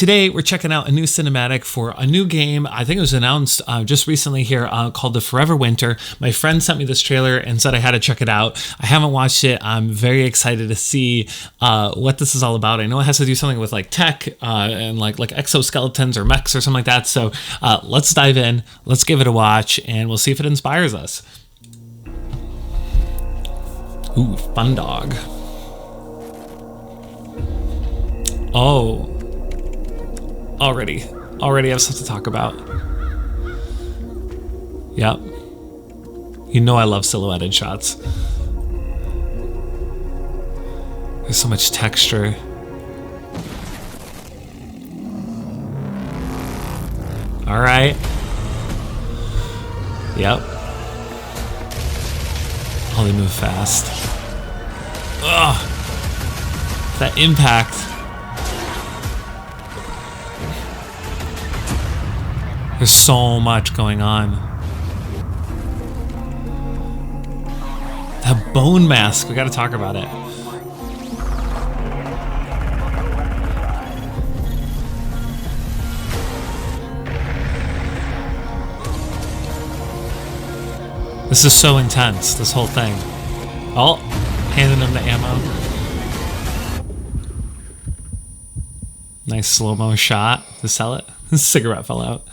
Today, we're checking out a new cinematic for a new game. I think it was announced just recently here called The Forever Winter. My friend sent me this trailer and said I had to check it out. I haven't watched it. I'm very excited to see what this is all about. I know it has to do something with like tech and like exoskeletons or mechs or something like that. So let's dive in. Let's give it a watch and we'll see if it inspires us. Ooh, fun dog. Oh. Already have stuff to talk about. Yep. You know I love silhouetted shots. There's so much texture. All right. Yep. Oh, they move fast. Ugh. That impact. There's so much going on. That bone mask, we gotta talk about it. This is so intense, this whole thing. Oh, handing him the ammo. Nice slow-mo shot to sell it. The cigarette fell out.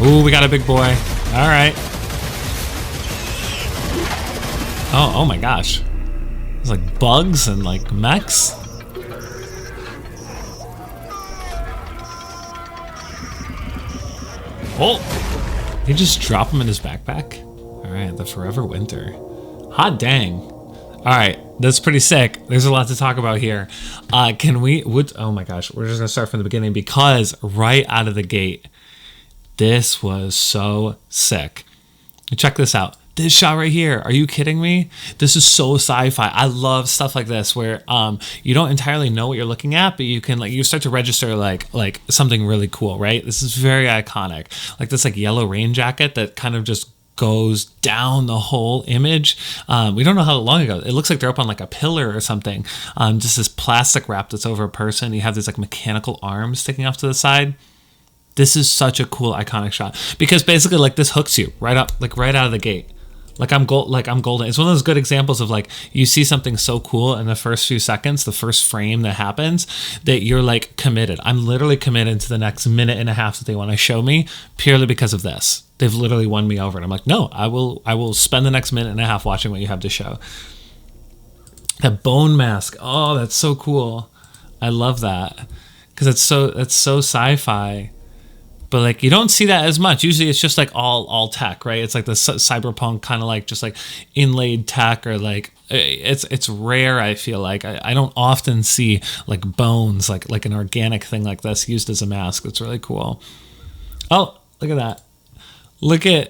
Ooh, we got a big boy. All right. Oh my gosh. There's like bugs and like mechs. Oh, he just drop him in his backpack. All right, the Forever Winter. Hot dang. All right, that's pretty sick. There's a lot to talk about here. Oh my gosh, we're just gonna start from the beginning because right out of the gate, this was so sick. Check this out. This shot right here. Are you kidding me? This is so sci-fi. I love stuff like this where you don't entirely know what you're looking at, but you can you start to register like something really cool, right? This is very iconic. Like this yellow rain jacket that kind of just goes down the whole image. We don't know how long ago. It looks like they're up on like a pillar or something. Just this plastic wrap that's over a person. You have these like mechanical arms sticking off to the side. This is such a cool iconic shot because basically like this hooks you right out of the gate. I'm golden. It's one of those good examples of like you see something so cool in the first few seconds, the first frame that happens, that you're like committed. I'm literally committed to the next minute and a half that they want to show me purely because of this. They've literally won me over, and I'm like, no, I will spend the next minute and a half watching what you have to show. That bone mask. Oh, that's so cool. I love that because it's so sci-fi. But like you don't see that as much. Usually it's just like all tech, right? It's like the cyberpunk kind of like just like inlaid tech or like it's rare. I feel like I don't often see like bones like an organic thing like this used as a mask. It's really cool. Oh, look at that.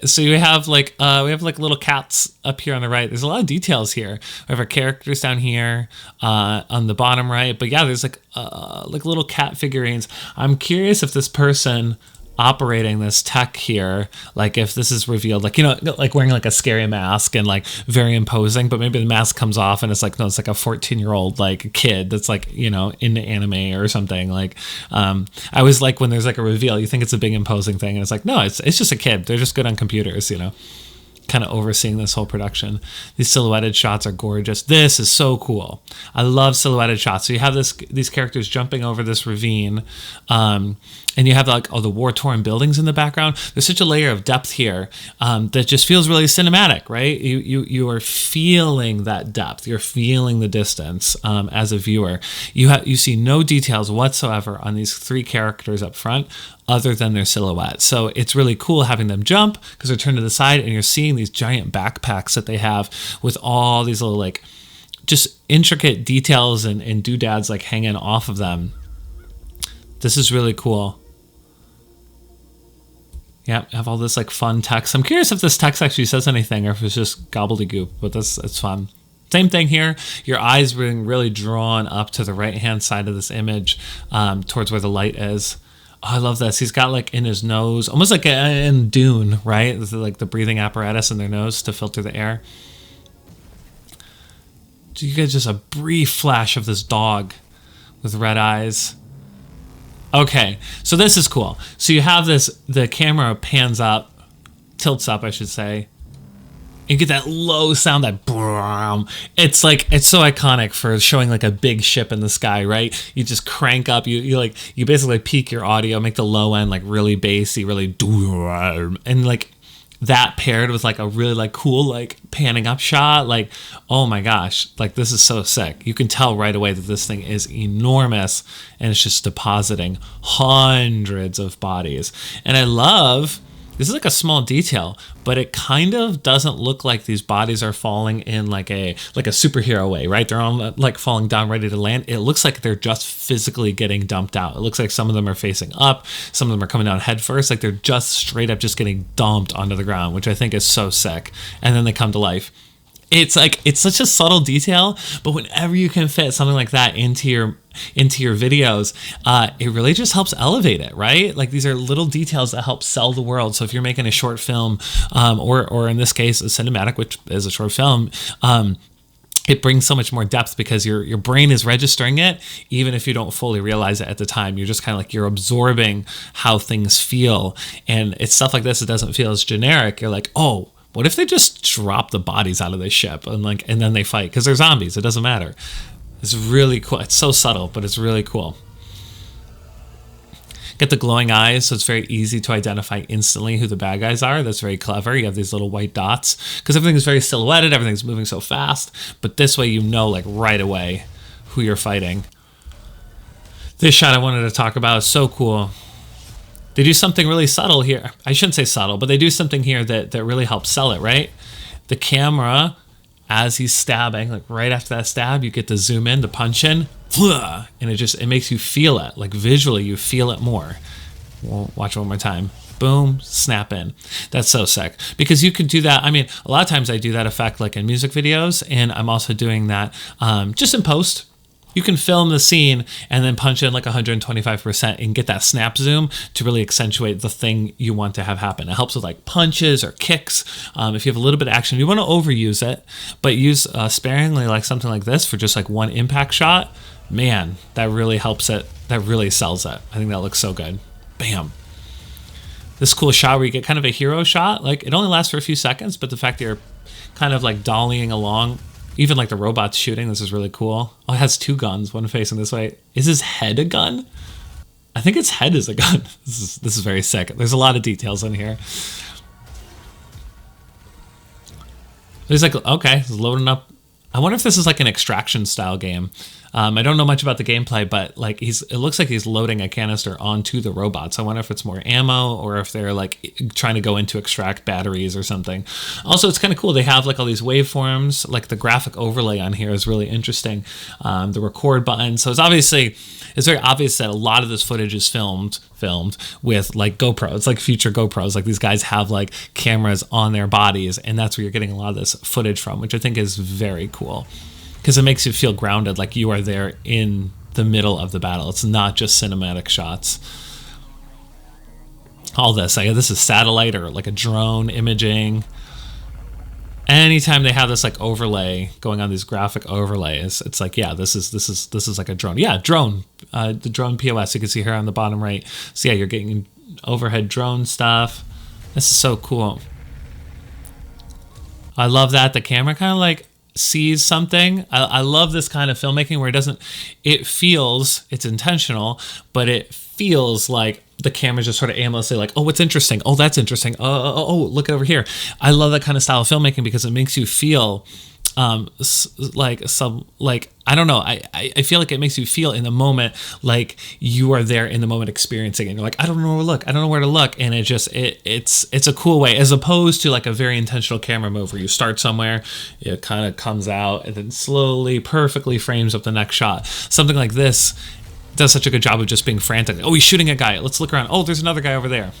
So we have like little cats up here on the right. There's a lot of details here. We have our characters down here on the bottom right. But yeah, there's like little cat figurines. I'm curious if this person operating this tech here, like if this is revealed, like like wearing like a scary mask and like very imposing, but maybe the mask comes off and it's like no, it's like a 14-year-old like kid that's like into anime or something. Like I always like when there's like a reveal, you think it's a big imposing thing, and it's like no, it's just a kid. They're just good on computers, kind of overseeing this whole production. These silhouetted shots are gorgeous. This is so cool. I love silhouetted shots. So you have these characters jumping over this ravine, and you have like the war-torn buildings in the background. There's such a layer of depth here that just feels really cinematic, right? You are feeling that depth. You're feeling the distance as a viewer. You see no details whatsoever on these three characters up front other than their silhouette. So it's really cool having them jump because they're turned to the side and you're seeing these giant backpacks that they have with all these little like just intricate details and doodads like hanging off of them. This is really cool. Yeah, have all this like fun text. I'm curious if this text actually says anything or if it's just gobbledygook, but it's fun. Same thing here. Your eyes being really drawn up to the right-hand side of this image towards where the light is. Oh, I love this. He's got like in his nose, almost like in Dune, right? This is like the breathing apparatus in their nose to filter the air. you get just a brief flash of this dog with red eyes. Okay, so this is cool. So you have this, the camera pans up, tilts up, I should say. You get that low sound, that boom. It's like, it's so iconic for showing like a big ship in the sky, right? You just crank up, you basically peak your audio, make the low end like really bassy, really, and like that paired with like a really like cool like panning up shot, like, oh my gosh, like this is so sick. You can tell right away that this thing is enormous and it's just depositing hundreds of bodies. And I love, this is like a small detail, but it kind of doesn't look like these bodies are falling in like a superhero way, right? They're all like falling down ready to land. It looks like they're just physically getting dumped out. It looks like some of them are facing up, some of them are coming down head first, like they're just straight up just getting dumped onto the ground, which I think is so sick. And then they come to life. It's like, it's such a subtle detail, but whenever you can fit something like that into your videos, it really just helps elevate it, right? Like these are little details that help sell the world. So if you're making a short film, or in this case, a cinematic, which is a short film, it brings so much more depth because your brain is registering it, even if you don't fully realize it at the time. You're just kind of like, you're absorbing how things feel. And it's stuff like this, it doesn't feel as generic. You're like, oh, what if they just drop the bodies out of this ship and then they fight? Because they're zombies. It doesn't matter. It's really cool. It's so subtle, but it's really cool. Get the glowing eyes, so it's very easy to identify instantly who the bad guys are. That's very clever. You have these little white dots because everything's very silhouetted. Everything's moving so fast. But this way, you know, like right away who you're fighting. This shot I wanted to talk about is so cool. They do something really subtle here. I shouldn't say subtle, but they do something here that really helps sell it, right? The camera, as he's stabbing, like right after that stab, you get to zoom in, the punch in, and it makes you feel it. Like visually, you feel it more. We'll watch it one more time. Boom, snap in. That's so sick. Because you can do that. I mean, a lot of times I do that effect like in music videos, and I'm also doing that just in post. You can film the scene and then punch in like 125% and get that snap zoom to really accentuate the thing you want to have happen. It helps with like punches or kicks. If you have a little bit of action, you want to overuse it, but use sparingly, like something like this for just like one impact shot. Man, that really helps it. That really sells it. I think that looks so good. Bam. This cool shot where you get kind of a hero shot. Like it only lasts for a few seconds, but the fact that you're kind of like dollying along, even like the robots shooting, this is really cool. Oh, it has two guns, one facing this way. Is his head a gun? I think its head is a gun. This is very sick. There's a lot of details in here. He's like, okay, he's loading up. I wonder if this is like an extraction style game. I don't know much about the gameplay, but like it looks like he's loading a canister onto the robots. I wonder if it's more ammo or if they're like trying to go in to extract batteries or something. Also, it's kind of cool. They have like all these waveforms, like the graphic overlay on here is really interesting. The record button. So it's very obvious that a lot of this footage is filmed with like GoPro. It's like future GoPros. Like these guys have like cameras on their bodies, and that's where you're getting a lot of this footage from, which I think is very cool. Because it makes you feel grounded, like you are there in the middle of the battle. It's not just cinematic shots. All this, like this is satellite or like a drone imaging. Anytime they have this like overlay going on, these graphic overlays, it's like, yeah, this is like a drone. Yeah, drone. The drone POS you can see here on the bottom right. So yeah, you're getting overhead drone stuff. This is so cool. I love that the camera kind of like sees something. I love this kind of filmmaking where it's intentional, but it feels like the camera's just sort of aimlessly like, oh, what's interesting? Oh, that's interesting. Oh, look over here. I love that kind of style of filmmaking because it makes you feel I don't know. I feel like it makes you feel in the moment like you are there in the moment experiencing it. And you're like, I don't know where to look. I don't know where to look. And it's a cool way, as opposed to like a very intentional camera move where you start somewhere, it kind of comes out and then slowly, perfectly frames up the next shot. Something like this does such a good job of just being frantic. Oh, he's shooting a guy. Let's look around. Oh, there's another guy over there.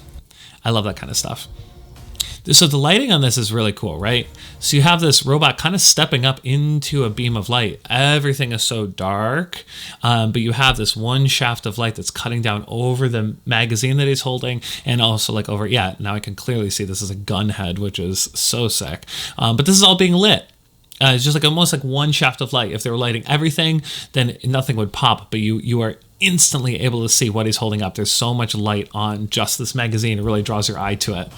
I love that kind of stuff. So the lighting on this is really cool, right? So you have this robot kind of stepping up into a beam of light. Everything is so dark, but you have this one shaft of light that's cutting down over the magazine that he's holding, and also like over, yeah, now I can clearly see this is a gun head, which is so sick. But this is all being lit. It's just like almost like one shaft of light. If they were lighting everything, then nothing would pop, but you are instantly able to see what he's holding up. There's so much light on just this magazine. It really draws your eye to it.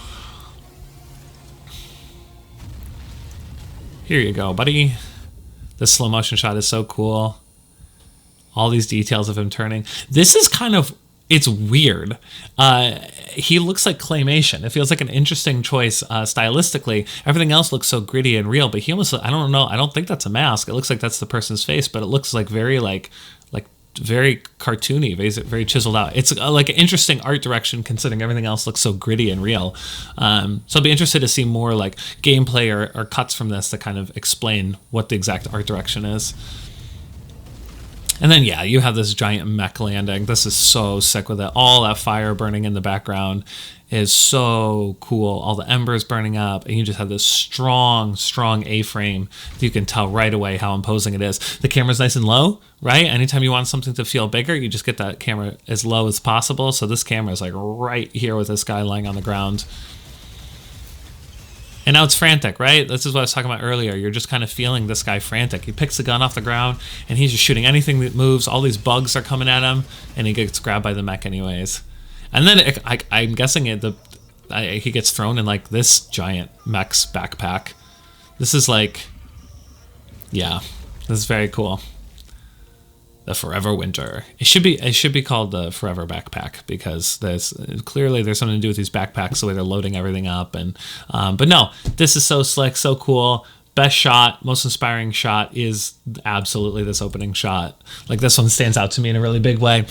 Here you go, buddy. This slow motion shot is so cool. All these details of him turning. This is kind of, it's weird. He looks like claymation. It feels like an interesting choice stylistically. Everything else looks so gritty and real, but he almost, I don't know, I don't think that's a mask. It looks like that's the person's face, but it looks like very very cartoony, very chiseled out. It's like an interesting art direction considering everything else looks so gritty and real. So I'll be interested to see more like gameplay or cuts from this to kind of explain what the exact art direction is. And then, yeah, you have this giant mech landing. This is so sick with it. All that fire burning in the background is so cool. All the embers burning up, and you just have this strong, strong A-frame. You can tell right away how imposing it is. The camera's nice and low, right? Anytime you want something to feel bigger, you just get that camera as low as possible. So this camera is like right here with this guy lying on the ground. And now it's frantic, right? This is what I was talking about earlier. You're just kind of feeling this guy frantic. He picks the gun off the ground, and he's just shooting anything that moves. All these bugs are coming at him, and he gets grabbed by the mech anyways. And then I'm guessing he gets thrown in like this giant mech's backpack. This is like, yeah, this is very cool. The Forever Winter. It should be called the Forever Backpack because there's something to do with these backpacks, the way they're loading everything up. And but no, this is so slick, so cool. Best shot, most inspiring shot is absolutely this opening shot. Like this one stands out to me in a really big way.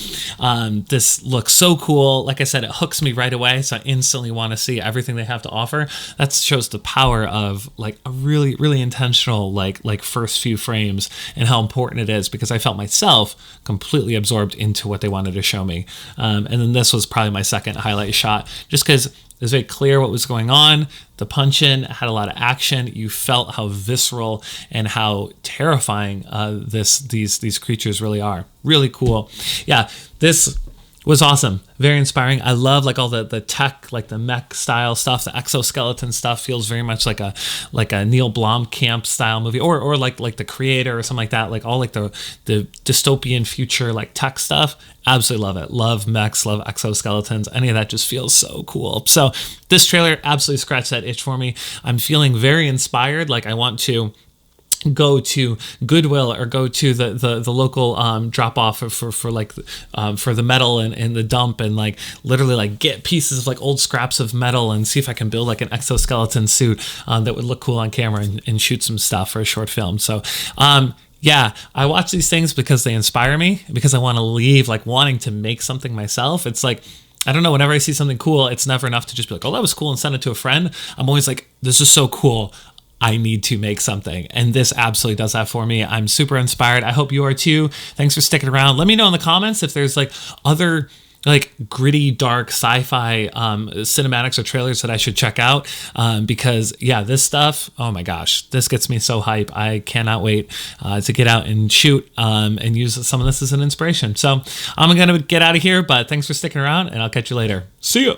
This looks so cool. Like I said, it hooks me right away, so I instantly want to see everything they have to offer. That shows the power of like a really, really intentional like first few frames and how important it is, because I felt myself completely absorbed into what they wanted to show me. And then this was probably my second highlight shot, just because it was very clear what was going on. The punch-in had a lot of action. You felt how visceral and how terrifying these creatures really are. Really cool. Yeah, this was awesome. Very inspiring. I love like all the tech, like the mech style stuff. The exoskeleton stuff feels very much like a Neil Blomkamp style movie, or like The Creator or something like that. Like all like the dystopian future like tech stuff. Absolutely love it. Love mechs, love exoskeletons. Any of that just feels so cool. So this trailer absolutely scratched that itch for me. I'm feeling very inspired. Like I want to go to Goodwill or go to the local drop off for the metal and the dump, and like literally like get pieces of like old scraps of metal and see if I can build like an exoskeleton suit that would look cool on camera and shoot some stuff for a short film. So yeah, I watch these things because they inspire me, because I want to leave like wanting to make something myself. It's like, I don't know, whenever I see something cool, it's never enough to just be like, oh, that was cool, and send it to a friend. I'm always like, this is so cool, I need to make something. And this absolutely does that for me. I'm super inspired. I hope you are too. Thanks for sticking around. Let me know in the comments if there's like other like gritty, dark sci-fi cinematics or trailers that I should check out, because yeah, this stuff, oh my gosh, this gets me so hype. I cannot wait to get out and shoot and use some of this as an inspiration. So I'm gonna get out of here, but thanks for sticking around, and I'll catch you later. See ya.